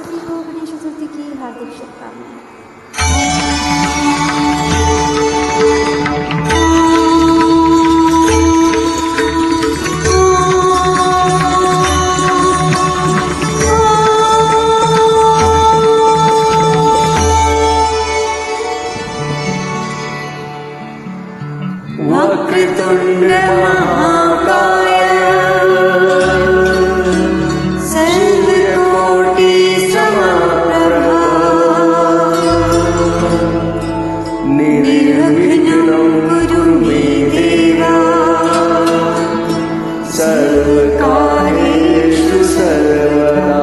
सभी को गणेश चतुर्थी की हार्दिक शुभकामनाएं। वक्रतुंड महाकाय सूर्यकोटि समप्रभा निर्विघ्नं कुरु मे देवा सर्वकार्येषु सर्वदा।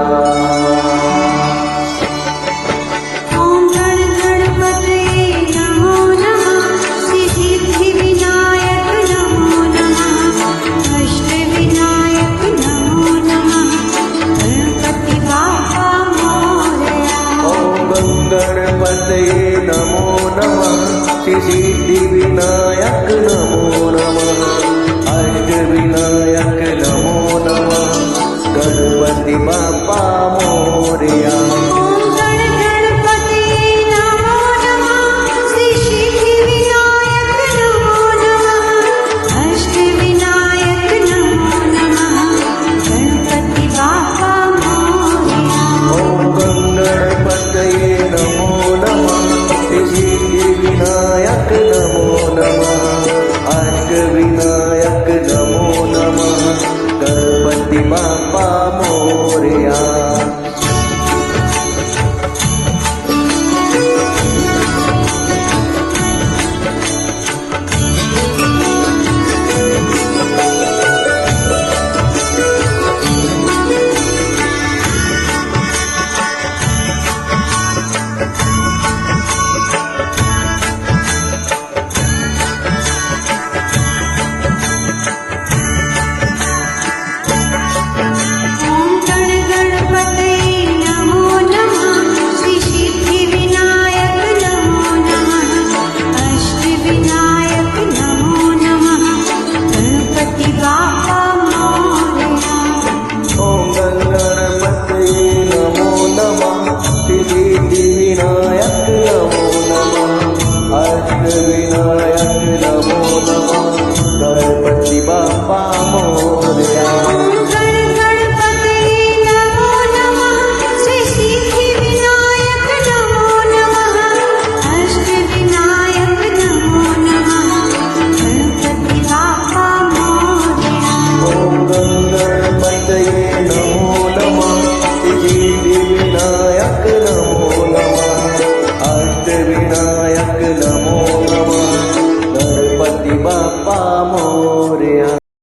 गणपतये नमो नमः, सिद्धिविनायक नमो नमः, अष्टविनायक नमो नमः, गणपति बाप्पा मोरया। विनायक नमो नमः, अष्टविनायक नमो नमः, गणपति बाप्पा मोरया। विनायक नमो नमः, गणपति बाप्पा मोरया। गणपतये नमो नमः, सिद्धिविनायक नमो नमः, अष्टविनायक नमो